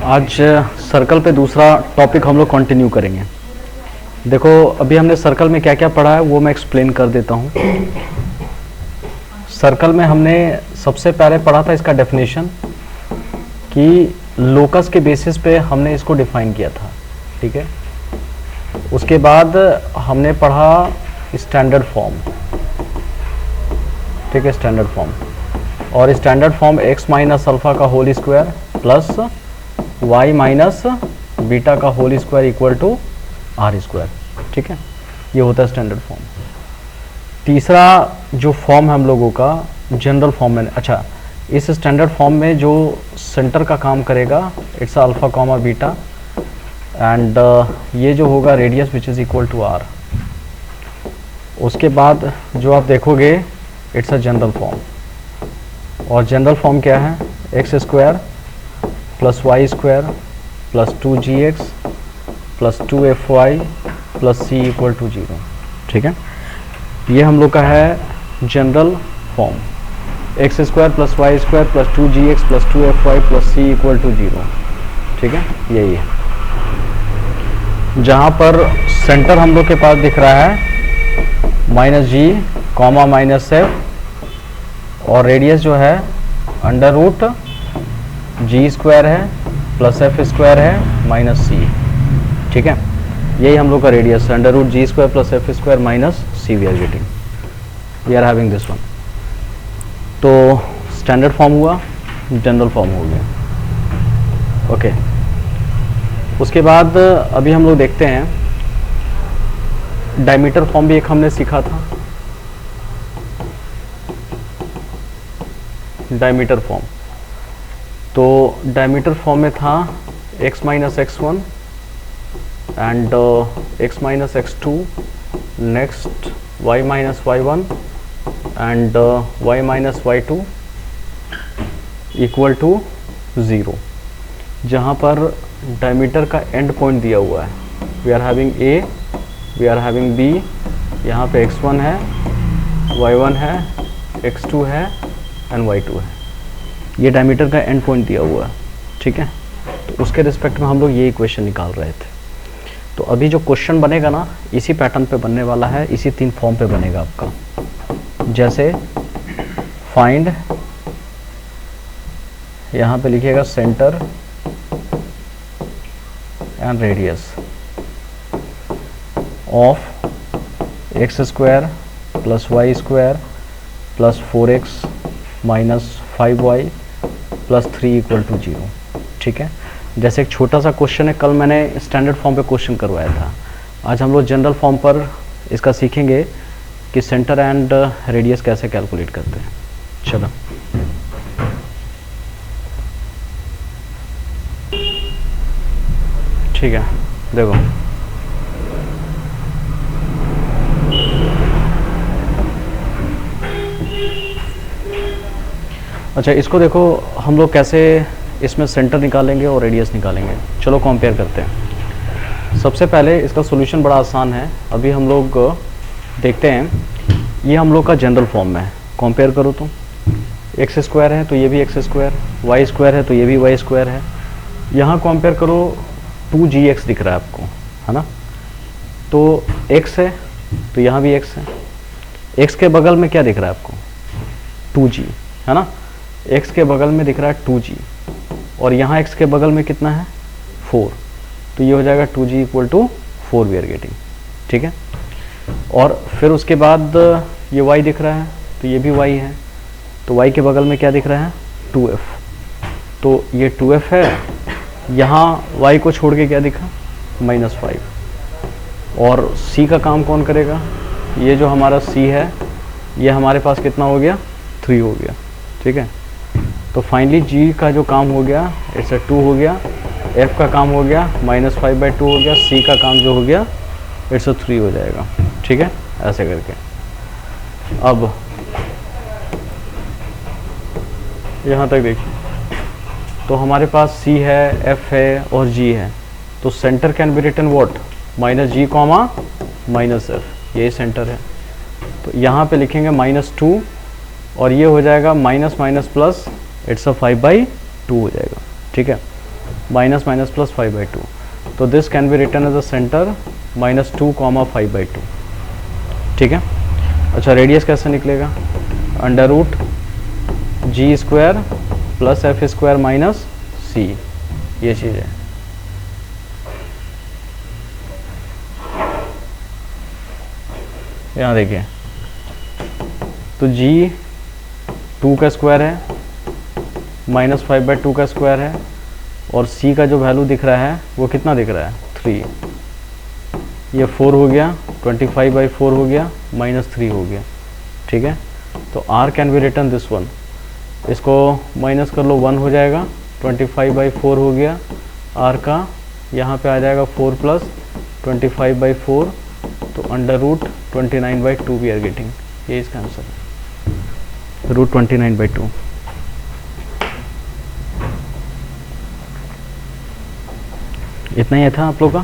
आज सर्कल पे दूसरा टॉपिक हम लोग कंटिन्यू करेंगे। देखो अभी हमने सर्कल में क्या क्या पढ़ा है वो मैं एक्सप्लेन कर देता हूँ। सर्कल में हमने सबसे पहले पढ़ा था इसका डेफिनेशन कि लोकस के बेसिस पे हमने इसको डिफाइन किया था, ठीक है। उसके बाद हमने पढ़ा स्टैंडर्ड फॉर्म, ठीक है, स्टैंडर्ड फॉर्म। और standard form x minus alpha का whole square plus y minus beta का whole square equal to r square, ठीक है। ये होता है स्टैंडर्ड फॉर्म। तीसरा जो फॉर्म है हम लोगों का जनरल फॉर्म में, अच्छा, इस स्टैंडर्ड फॉर्म में जो सेंटर का काम करेगा it's alpha comma beta and ये जो होगा radius which is equal to r. उसके बाद जो आप देखोगे इट्स अ जनरल फॉर्म, और जनरल फॉर्म क्या है, x square plus y square plus 2gx plus 2fy plus c equal to 0, ठीक है। ये हम लोग का है general form, x square plus y square plus 2gx plus 2fy plus c equal to 0, ठीक है। यही है जहाँ पर सेंटर हम लोग के पास दिख रहा है minus g comma minus f, और रेडियस जो है अंडर रूट जी स्क्वायर है प्लस एफ स्क्वायर है माइनस सी, ठीक है। यही हम लोग का रेडियस है, under root g square plus f square minus c we are getting, we are having this one. तो स्टैंडर्ड फॉर्म हुआ, जनरल फॉर्म हो गया, ओके। उसके बाद अभी हम लोग देखते हैं डायमीटर फॉर्म भी एक हमने सीखा था, डायमीटर फॉर्म। तो डायमीटर फॉर्म में था x minus x1 and x minus x2, next y minus y1 and y minus y2 equal to 0, जहाँ पर डायमीटर का एंड पॉइंट दिया हुआ है। We are having a, we are having b, यहाँ पे x1 है, y1 है, x2 है एंड y2 है। ये डायमीटर का एंड पॉइंट दिया हुआ है, ठीक है। तो उसके रिस्पेक्ट में हम लोग ये इक्वेशन निकाल रहे थे। तो अभी जो क्वेश्चन बनेगा ना इसी पैटर्न पे बनने वाला है, इसी 3 फॉर्म पे बनेगा आपका। जैसे फाइंड, यहाँ पे लिखिएगा centre and radius of x square plus y square plus 4x minus 5y plus 3 equal to 0, ठीक है। जैसे एक छोटा सा क्वेश्चन है, कल मैंने स्टैंडर्ड फॉर्म पे क्वेश्चन करवाया था। आज हम लोग जनरल फॉर्म पर इसका सीखेंगे कि सेंटर एंड रेडियस कैसे कैलकुलेट करते हैं। चलो, ठीक है, देखो अच्छा, इसको देखो हम लोग कैसे इसमें सेंटर निकालेंगे और रेडियस निकालेंगे। चलो कंपेयर करते हैं। सबसे पहले इसका सॉल्यूशन बड़ा आसान है। अभी हम लोग देखते हैं, ये हम लोग का जनरल फॉर्म में है। कंपेयर करो तो एक्स स्क्वायर है तो ये भी एक्स स्क्वायर, वाई स्क्वायर है तो ये भी वाई स्क्वायर है। यहाँ कंपेयर करो 2gx दिख रहा है आपको, है ना। तो x है तो यहाँ भी x है। x के बगल में क्या दिख रहा है आपको, 2g, है ना। x के बगल में दिख रहा है 2g, और यहाँ x के बगल में कितना है 4, तो ये हो जाएगा 2g equal to 4 we are getting, ठीक है। और फिर उसके बाद ये y दिख रहा है तो ये भी y है, तो y के बगल में क्या दिख रहा है 2f, तो ये 2f है। यहाँ y को छोड़ के क्या दिखा -5, और c का काम कौन करेगा, ये जो हमारा c है ये हमारे पास कितना हो गया 3 हो गया, ठीक है। तो फाइनली g का जो काम हो गया इट्स 2 हो गया, f का काम हो गया -5/2 हो गया, c का काम जो हो गया इट्स 3 हो जाएगा, ठीक है। ऐसे करके अब यहाँ तक देखिए, तो हमारे पास c है, f है और g है। तो centre can be written what, -g comma -f, यही सेंटर है। तो यहाँ पे लिखेंगे -2 और ये हो जाएगा माइनस माइनस प्लस, इट्स 5/2 हो जाएगा, ठीक है। माइनस माइनस प्लस 5/2, तो this can be written as a centre -2, 5/2, ठीक है। अच्छा, रेडियस कैसे निकलेगा? Under root g square plus f square minus c, ये चीज़ है। यहाँ देखिए, तो जी 2 का स्क्वायर है, -5/2 का स्क्वायर है, और सी का जो वैल्यू दिख रहा है वो कितना दिख रहा है? 3। ये 4 हो गया, 25/4 हो गया, -3 हो गया, ठीक है। तो r can be return this one, इसको माइनस कर लो, 1 हो जाएगा, 25/4 हो गया, r का यहाँ पे आ जाएगा 4 + 25/4, तो under root 29/2 we are getting, ये इसका आंसर है, रूट 29/2। इतना ही था आप लोग का,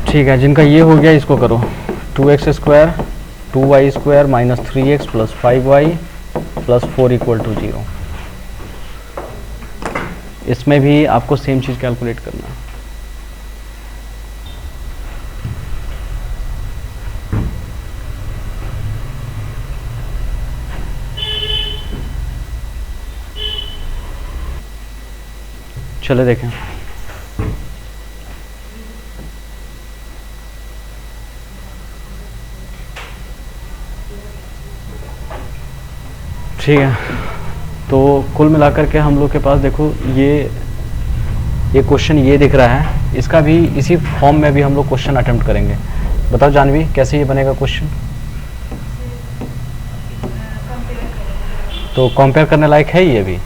ठीक है। जिनका ये हो गया इसको करो, 2x square 2y square minus 3x plus 5y plus 4 = 0। इसमें भी आपको सेम चीज़ कैलकुलेट करना है। चले देखें, ठीक है। तो कुल मिलाकर के हम लोग के पास देखो ये क्वेश्चन ये दिख रहा है, इसका भी इसी फॉर्म में भी हम लोग क्वेश्चन अटेम्प्ट करेंगे। बताओ जानवी, कैसे ये बनेगा क्वेश्चन? तो कंपेयर करने लायक है ये भी?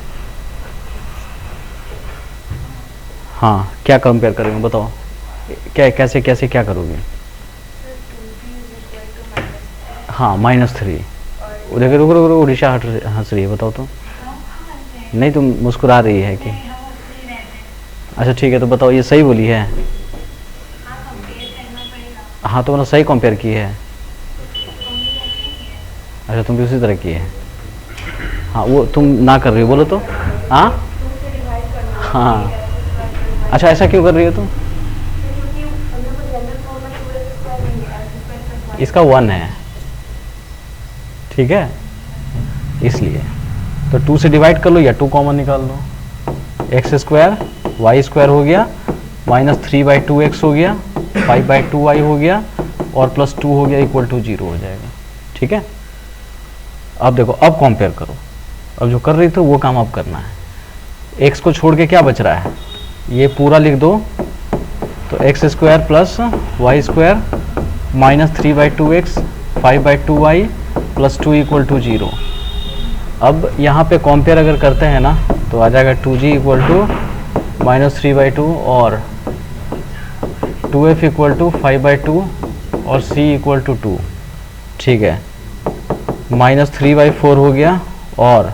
हाँ, क्या कंपेयर करेंगे बताओ, क्या कैसे कैसे क्या करोगे? हाँ, -3। देखो रुको रुको, उड़ीसा हंस रही है, बताओ तो। नहीं, तुम मुस्कुरा रही है कि? अच्छा ठीक है, तो बताओ ये सही बोली है? हाँ, तो मतलब सही कंपेयर की है। अच्छा, तुम भी उसी तरह की है। हाँ, वो तुम ना कर रही हो, बोलो तो। हाँ हाँ, अच्छा ऐसा क्यों कर रही हो तुम? इसका 1 है, ठीक है, इसलिए। तो 2 से डिवाइड कर लो या 2 कॉमन निकाल लो। x स्क्वायर वाई स्क्वायर हो गया, -3/2x हो गया, 5/2y हो गया, और +2 हो गया, = 0 हो जाएगा, ठीक है। अब देखो, अब कंपेयर करो, अब जो कर रही थी वो काम अब करना है। x को छोड़ के क्या बच रहा है, ये पूरा लिख दो। तो x square plus y square -3/2x 5/2y +2 = 0। अब यहाँ पे कंपेयर अगर करते हैं ना, तो आ जाएगा 2g = -3/2 और 2f = 5/2 और c = 2, ठीक है। -3/4 हो गया और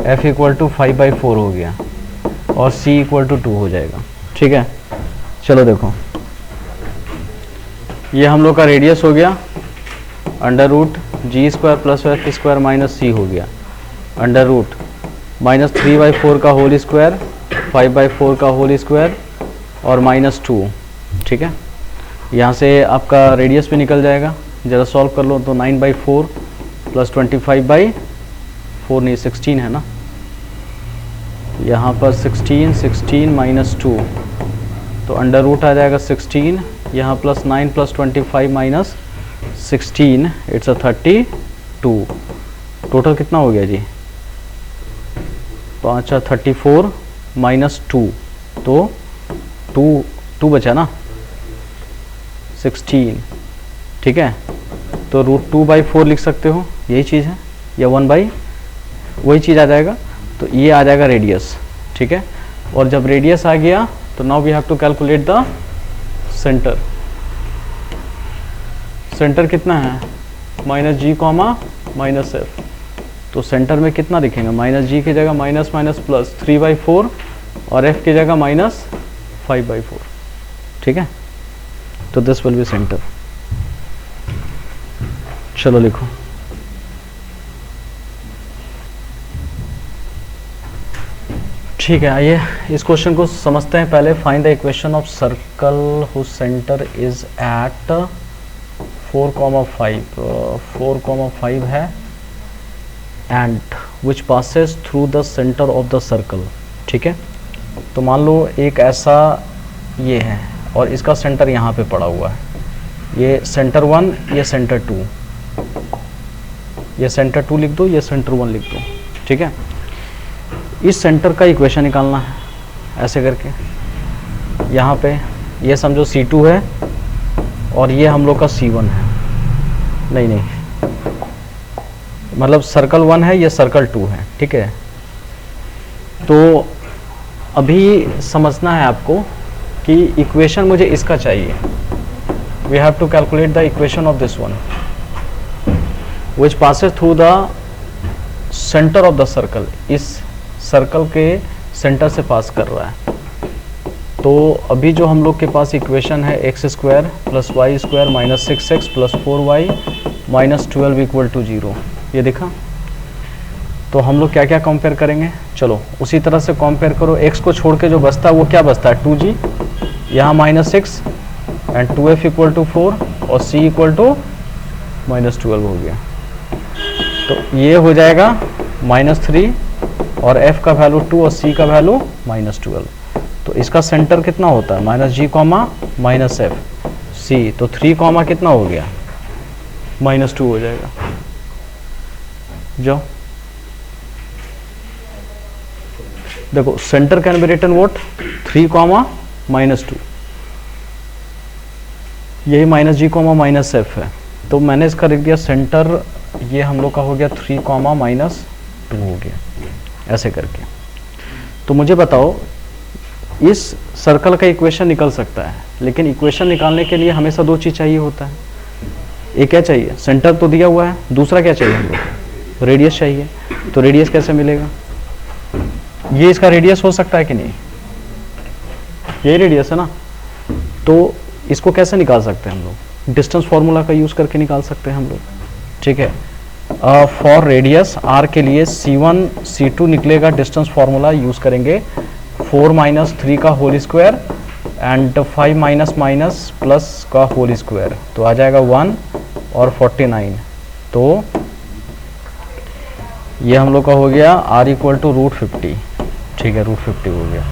f = 5/4 हो गया और c = 2 हो जाएगा, ठीक है। चलो देखो, ये हम लोग का रेडियस हो गया, under root g square plus f square minus c हो गया, अंडर रूट -3/4 का होल स्क्वायर, 5/4 का होल स्क्वायर और -2, ठीक है। यहाँ से आपका रेडियस भी निकल जाएगा, ज़रा सॉल्व कर लो तो 9/4 प्लस 25/4 नहीं 16 है ना, यहाँ पर 16 -2, तो अंडर रूट आ जाएगा 16, यहाँ +9 + 25 - 16 इट्स 32। टोटल कितना हो गया जी? 5 34 -2, तो 2 बचा ना, 16, ठीक है। तो √2/4 लिख सकते हो, यही चीज़ है, या 1/ वही चीज़ आ जाएगा। तो ये आ जाएगा रेडियस, ठीक है। और जब रेडियस आ गया तो now we have to calculate the centre. Centre कितना है? -g, -f। तो सेंटर में कितना दिखेगा? -g की जगह माइनस प्लस 3/4 और f की जगह -5/4, ठीक है। तो दिस विल बी सेंटर। चलो लिखो, ठीक है, आइए इस क्वेश्चन को समझते हैं पहले। Find the equation of circle whose centre is at 4,5 है and which passes through the centre of the circle. ठीक है, तो मान लो एक ऐसा ये है और इसका सेंटर यहाँ पे पड़ा हुआ है, ये सेंटर 1, ये सेंटर 2, ये सेंटर 2 लिख दो, ये सेंटर 1 लिख दो। ठीक है, इस सेंटर का इक्वेशन निकालना है ऐसे करके। यहाँ पे ये समझो C2 है और ये हम लोग का C1 है, नहीं मतलब सर्कल 1 है, ये सर्कल 2 है। ठीक है, तो अभी समझना है आपको कि इक्वेशन मुझे इसका चाहिए। We have to calculate the equation of this one which passes through the centre of the circle. इस सर्कल के सेंटर से पास कर रहा है। तो अभी जो हम लोग के पास इक्वेशन है x² + y² - 6x + 4y - 12 = 0, ये देखा। तो हम लोग क्या क्या कंपेयर करेंगे, चलो उसी तरह से कंपेयर करो। x को छोड़ के जो बचता है वो क्या बचता है, 2g, यहाँ -6 एंड 2f = 4 और c = -12 हो गया। तो ये हो जाएगा -3 और f का वैल्यू 2 और c का वैल्यू -12। तो इसका सेंटर कितना होता है, -g, -f, c। तो 3, कितना हो गया, -2 हो जाएगा। जाओ देखो, centre can be written what, 3, -2, यही -g, -f है। तो मैंने इसका लिख दिया सेंटर, ये हम लोग का हो गया 3, -2 हो गया ऐसे करके। तो मुझे बताओ, इस सर्कल का इक्वेशन निकल सकता है, लेकिन इक्वेशन निकालने के लिए हमेशा दो चीज़ चाहिए होता है। एक क्या चाहिए, सेंटर तो दिया हुआ है, दूसरा क्या चाहिए हम लोग, रेडियस चाहिए। तो रेडियस कैसे मिलेगा, ये इसका रेडियस हो सकता है कि नहीं, ये रेडियस है ना। तो इसको कैसे निकाल सकते हैं हम लोग, डिस्टेंस फार्मूला का यूज़ करके निकाल सकते हैं हम लोग। ठीक है, फॉर रेडियस r के लिए C1 C2 निकलेगा, डिस्टेंस फार्मूला यूज़ करेंगे 4 - 3 का होल स्क्वायर एंड 5 - प्लस का होल स्क्वायर, तो आ जाएगा 1 और 49। तो ये हम लोग का हो गया r = √50। ठीक है, √50 हो गया,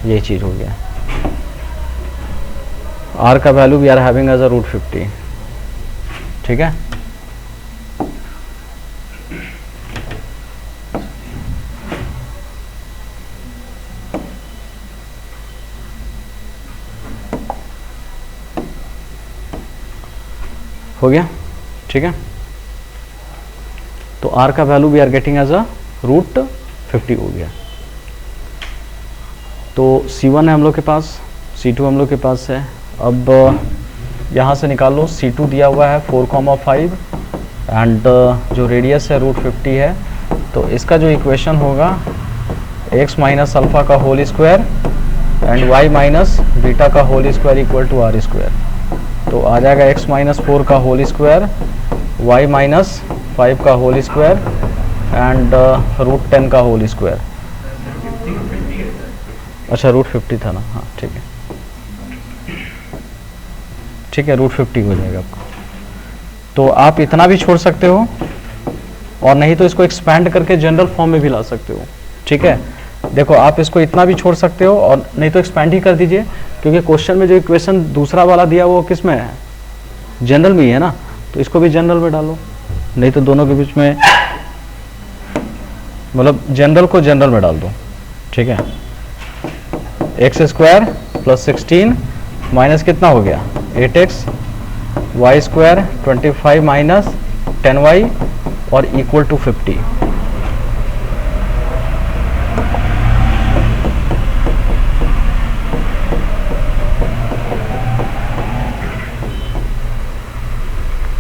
ये चीज़ हो गया। r का value we are having as a √50। ठीक है, हो गया। ठीक है, तो r का value we are getting as a √50 हो गया। तो C1 है हम लोग के पास, C2 हम लोग के पास है। अब यहाँ से निकाल लो, C2 दिया हुआ है 4,5 एंड जो रेडियस है √50 है। तो इसका जो इक्वेशन होगा x - अल्फ़ा का whole square and y - beta का होल स्क्वायर = r²। तो आ जाएगा x - 4 का होल स्क्वायर, y - 5 का होल स्क्वायर एंड √10 का होल स्क्वायर। अच्छा, √50 था ना, हाँ ठीक है, ठीक है, √50 हो जाएगा आपका। तो आप इतना भी छोड़ सकते हो और नहीं तो इसको एक्सपैंड करके जनरल फॉर्म में भी ला सकते हो। ठीक है, देखो आप इसको इतना भी छोड़ सकते हो और नहीं तो एक्सपैंड ही कर दीजिए, क्योंकि क्वेश्चन में जो इक्वेशन दूसरा वाला दिया वो किस में है, जनरल में ही है ना। तो इसको भी जनरल में डालो, नहीं तो दोनों के बीच में मतलब जनरल को जनरल में डाल दो। ठीक है, x² + 16 माइनस कितना हो गया 8x, y² 25 - 10y और = 50।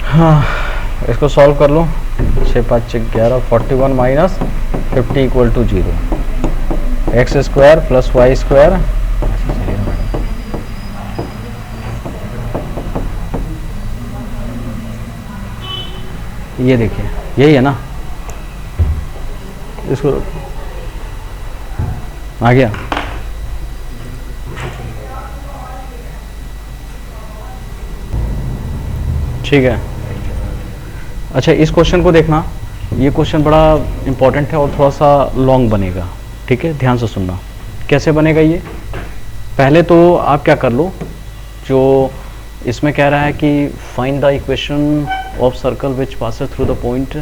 हाँ, इसको सॉल्व कर लो। 6 × 5 = 11, 41 - 50 = 0। x² + y², ये देखिए यही है ना, इसको आ गया? ठीक है। अच्छा, इस क्वेश्चन को देखना, ये क्वेश्चन बड़ा इंपॉर्टेंट है और थोड़ा सा लॉन्ग बनेगा, ठीक है, ध्यान से सुनना। कैसे बनेगा ये? पहले तो आप क्या कर लो, जो इसमें कह रहा है कि find the equation of circle which passes through the point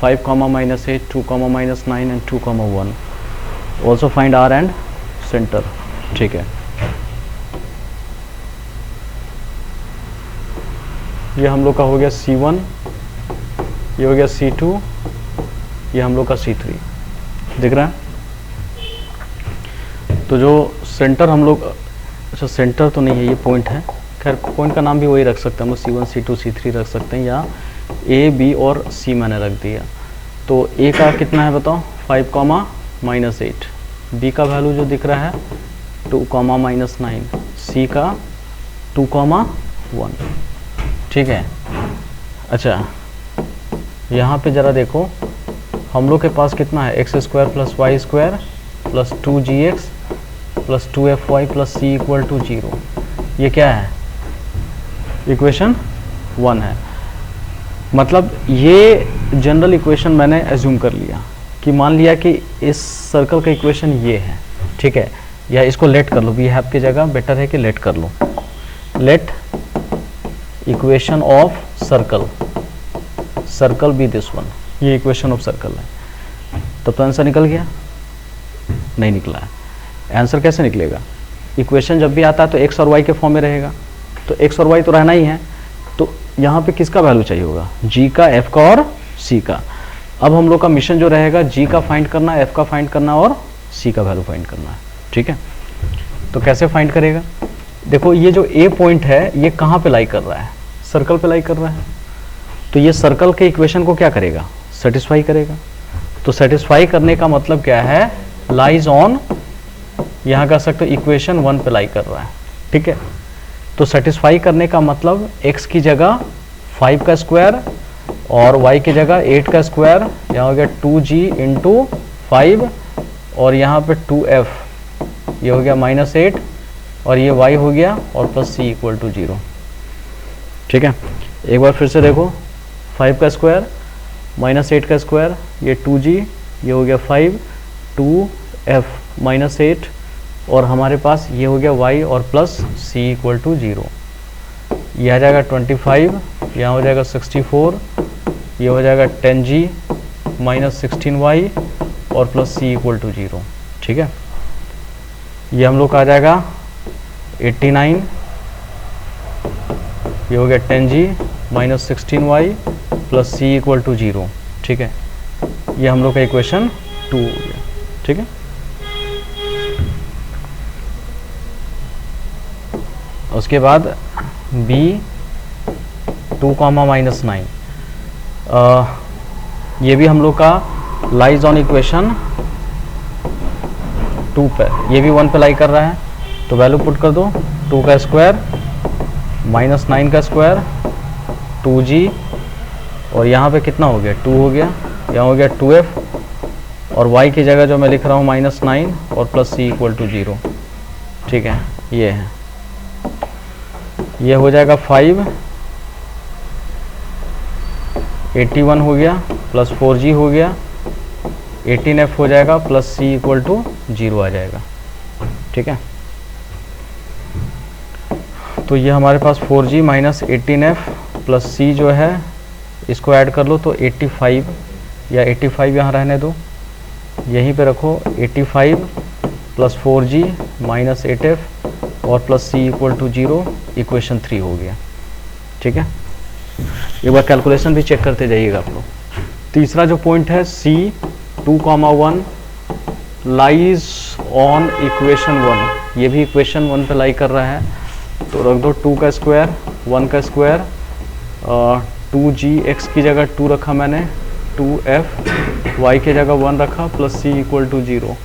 5, -8, 2, -9 and 2, 1। Also find r and centre. ठीक है, ये हम लोग का हो गया C1, ये हो गया C2, ये हम लोग का C3, दिख रहा है? तो जो सेंटर हम लोग, अच्छा सेंटर तो नहीं है, ये पॉइंट है, खैर पॉइंट का नाम भी वही रख सकते हैं हम लोग, C1, C2, C3 रख सकते हैं, या A, B और C मैंने रख दिया। तो A का कितना है बताओ? 5, -8, B का वैल्यू जो दिख रहा है 2, -9, C का 2, 1। ठीक है। अच्छा, यहाँ पे ज़रा देखो, हम लोग के पास कितना है? x² + y² + 2gx + 2fy + c = 0। ये क्या है? इक्वेशन 1 है। मतलब ये जनरल इक्वेशन मैंने एज्यूम कर लिया कि मान लिया कि इस सर्कल का इक्वेशन ये है, ठीक है, या इसको लेट कर लो, वी हैव की जगह बेटर है कि लेट कर लो। Let equation of circle be this one, ये इक्वेशन ऑफ सर्कल है। तब तो आंसर निकल गया? नहीं निकला है। आंसर कैसे निकलेगा? इक्वेशन जब भी आता है तो एक्स और वाई के फॉर्म में रहेगा, तो एक्स और वाई तो रहना ही है। तो यहाँ पे किसका वैल्यू चाहिए होगा? जी का, एफ का और सी का। अब हम लोग का मिशन जो रहेगा, जी का फाइंड करना, एफ का फाइंड करना और सी का वैल्यू फाइंड करना है। ठीक है, तो कैसे फाइंड करेगा? देखो ये जो ए पॉइंट है ये कहाँ पे लाई कर रहा है? सर्कल पे लाई कर रहा है। तो ये सर्कल के इक्वेशन को क्या करेगा? सेटिस्फाई करेगा। तो सेटिस्फाई करने का मतलब क्या है? लाइज ऑन, यहाँ कह सकते हो इक्वेशन 1 पे लाई कर रहा है। ठीक है, तो सेटिस्फाई करने का मतलब x की जगह 5 का स्क्वायर और y की जगह 8 का स्क्वायर, यहाँ हो गया 2g × 5 और यहाँ पे 2f, ये हो गया -8 और ये y हो गया और प्लस c = 0। ठीक है, एक बार फिर से देखो, 5 का स्क्वायर -8 का स्क्वायर, ये 2g, ये हो गया 5, 2f -8 और हमारे पास ये हो गया y और प्लस c = 0। ये आ जाएगा 25, यहाँ हो जाएगा 64, ये हो जाएगा 10g -16y और प्लस c = 0। ठीक है, ये हम लोग का आ जाएगा 89, ये हो गया 10g -16y प्लस c = 0। ठीक है, ये हम लोग का इक्वेशन 2 हो गया। ठीक है, उसके बाद b 2, -9, ये भी हम लोग का लाइज ऑन इक्वेशन 2 पर, ये भी 1 पे लाई कर रहा है। तो वैल्यू पुट कर दो, 2 का स्क्वायर -9 का स्क्वायर 2g और यहाँ पे कितना हो गया? 2 हो गया, यहाँ हो गया 2f और y की जगह जो मैं लिख रहा हूँ -9 और प्लस c = 0। ठीक है, ये है, ये हो जाएगा 5, 81 हो गया प्लस 4g हो गया, 18f हो जाएगा प्लस c = 0 आ जाएगा। ठीक है, तो ये हमारे पास 4g - 18f प्लस c जो है इसको ऐड कर लो तो 85, या 85 यहाँ रहने दो, यहीं पे रखो, 85 प्लस 4g - 8f और प्लस c = 0, इक्वेशन 3 हो गया। ठीक है, एक बार कैलकुलेशन भी चेक करते जाइएगा आप लोग। तीसरा जो पॉइंट है C 2, 1 लाइज ऑन इक्वेशन 1, ये भी इक्वेशन 1 पे लाई कर रहा है। तो रख दो 2 का स्क्वायर, 1 का स्क्वायर, 2g, x की जगह 2 रखा मैंने, 2f, y की जगह 1 रखा प्लस c = 0।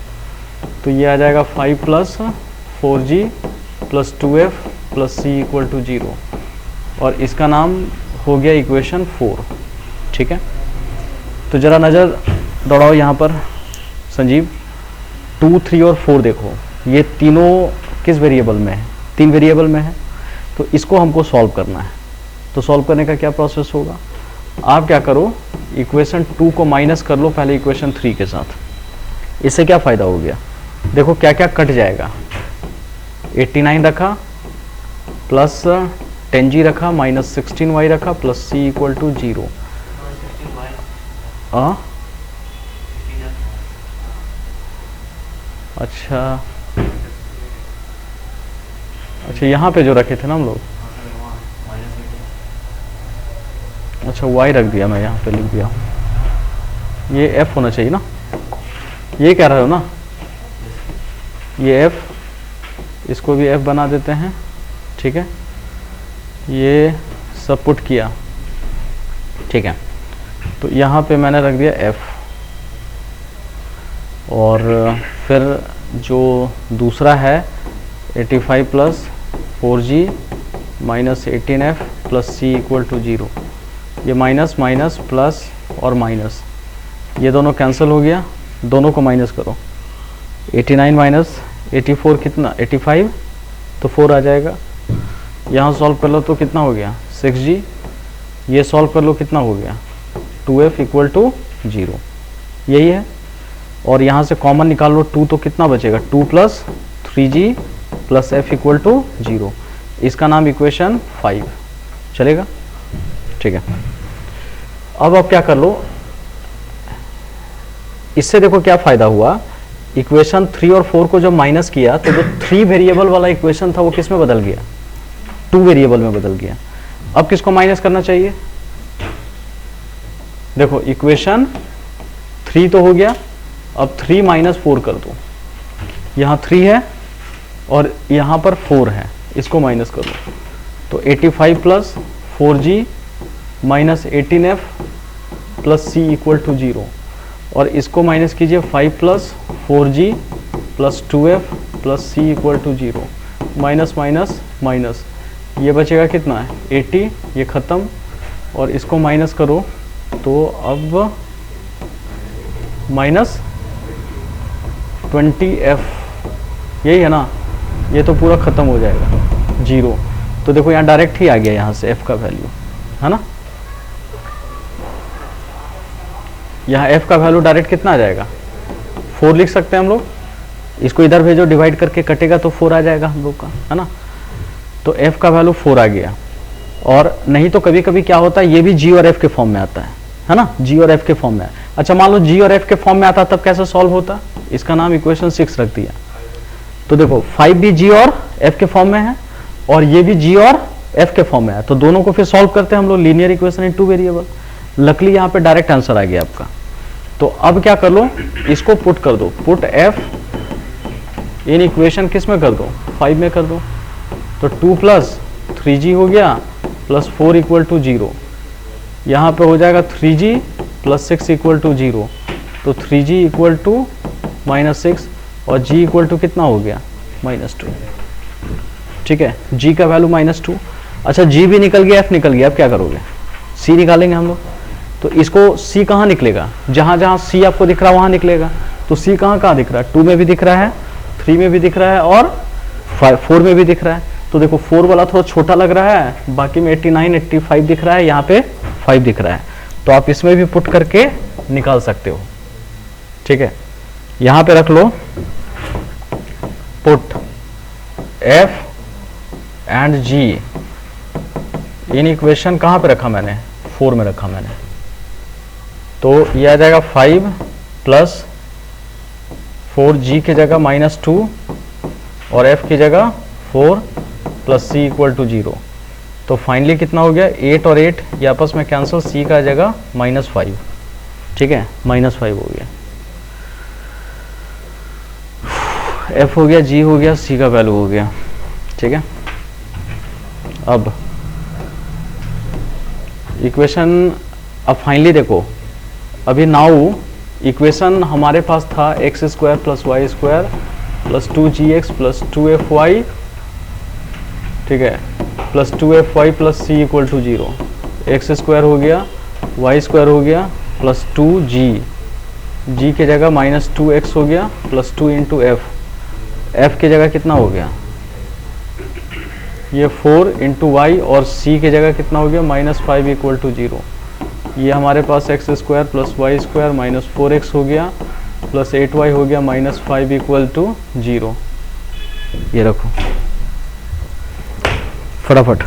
तो ये आ जाएगा 5 plus 4g plus 2f plus c = 0 और इसका नाम हो गया इक्वेशन 4। ठीक है, तो ज़रा नज़र दौड़ाओ यहाँ पर संजीव, 2, 3 और 4 देखो, ये तीनों किस वेरिएबल में है? 3 वेरिएबल में है। तो इसको हमको सॉल्व करना है। तो सॉल्व करने का क्या प्रोसेस होगा? आप क्या करो, इक्वेशन 2 को माइनस कर लो पहले इक्वेशन 3 के साथ। इससे क्या फ़ायदा हो गया? देखो क्या क्या कट जाएगा। 89 रखा प्लस 10g रखा माइनस 16y रखा प्लस c इक्वल टू 0। अच्छा अच्छा, यहाँ पे जो रखे थे ना हम लोग, अच्छा y रख दिया, मैं यहाँ पे लिख दिया। ये f होना चाहिए ना, ये कह रहे हो ना, ये f, इसको भी f बना देते हैं, ठीक है। ये सब पुट किया, ठीक है। तो यहाँ पे मैंने रख दिया f, और फिर जो दूसरा है 85 plus 4g minus 18f plus c equal to 0। ये माइनस माइनस प्लस और माइनस, ये दोनों कैंसिल हो गया, दोनों को माइनस करो। 89 माइनस 84 कितना? 85, तो 4 आ जाएगा। यहाँ सॉल्व कर लो तो कितना हो गया? 6g। ये सॉल्व कर लो कितना हो गया? 2f equal to 0। यही है। और यहाँ से कॉमन निकाल लो 2, तो कितना बचेगा? 2 plus 3g plus f equal to 0। इसका नाम इक्वेशन 5 चलेगा, ठीक है। अब आप क्या कर लो, इससे देखो क्या फ़ायदा हुआ। इक्वेशन 3 और 4 को जब माइनस किया तो जो 3 वेरिएबल वाला इक्वेशन था वो किस में बदल गया? 2 वेरिएबल में बदल गया। अब किसको माइनस करना चाहिए? देखो इक्वेशन 3 तो हो गया, अब 3 माइनस 4 कर दो। यहाँ 3 है और यहाँ पर 4 है, इसको माइनस कर दो। तो 85 plus 4g minus 18f plus c equal to 0। और इसको माइनस कीजिए 5 plus 4g plus 2f plus c equal to 0। Minus minus minus, ये बचेगा कितना? 80, ये ख़त्म। और इसको माइनस करो तो अब माइनस 20f, यही है ना, ये तो पूरा ख़त्म हो जाएगा 0। तो देखो यहाँ डायरेक्ट ही आ गया यहाँ से f का वैल्यू, है ना। यहाँ f का वैल्यू डायरेक्ट कितना आ जाएगा? 4 लिख सकते हैं हम लोग। इसको इधर भेजो, डिवाइड करके कटेगा तो 4 आ जाएगा हम लोग का, है ना। तो f का वैल्यू 4 आ गया। और नहीं तो कभी कभी क्या होता है, ये भी g और f के फॉर्म में आता है ना, g और f के फॉर्म में। अच्छा मान लो g और f के फॉर्म में आता तब कैसे सॉल्व होता? इसका नाम इक्वेशन 6 रख दिया। तो देखो 5 भी g और f के फॉर्म में है और ये भी g और f के फॉर्म में है, तो दोनों को फिर सॉल्व करते हैं हम लोग, linear equation in 2 variable. Luckily यहाँ पे डायरेक्ट आंसर आ गया आपका। तो अब क्या कर लो, इसको पुट कर दो, पुट f इन इक्वेशन किस में कर दो? 5 में कर दो। तो 2 प्लस 3g हो गया प्लस 4 इक्वल टू 0। यहाँ पे हो जाएगा 3g प्लस 6 इक्वल टू 0। तो 3g इक्वल टू माइनस 6 और g इक्वल टू कितना हो गया? -2। ठीक है, g का वैल्यू -2। अच्छा g भी निकल गया, f निकल गया, अब क्या करोगे? c निकालेंगे हम लोग। तो इसको c कहाँ निकलेगा? जहाँ जहाँ c आपको दिख रहा है वहाँ निकलेगा। तो c कहाँ कहाँ दिख रहा है? 2 में भी दिख रहा है, 3 में भी दिख रहा है और 4 में भी दिख रहा है। तो देखो 4 वाला थोड़ा छोटा लग रहा है, बाकी में 89, 85 दिख रहा है, यहाँ पे 5 दिख रहा है। तो आप इसमें भी पुट करके निकाल सकते हो, ठीक है। यहाँ पे रख लो put f and g in equation. कहाँ पे रखा मैंने? 4 में रखा मैंने। तो ये आ जाएगा 5 प्लस 4g की जगह -2 और f की जगह 4 प्लस c इक्वल टू 0। तो फाइनली कितना हो गया? 8 और 8 ये आपस में कैंसिल, c का जगह -5, ठीक है, -5 हो गया। f हो गया, g हो गया, c का वैल्यू हो गया, ठीक है। अब इक्वेशन, अब फाइनली देखो, अभी नाउ इक्वेशन हमारे पास था x² plus y² plus 2gx plus 2fy, ठीक है, plus 2fy plus c equal to 0। x² हो गया, y² हो गया, प्लस 2g जी की जगह -2x हो गया प्लस 2 इंटू एफ की जगह कितना हो गया, ये 4 इंटू वाई, और सी की जगह कितना हो गया -5 इक्वल टू 0। ये हमारे पास x square plus y square -4x हो गया प्लस 8y हो गया -5 इक्वल टू 0। ये रखो फटाफट।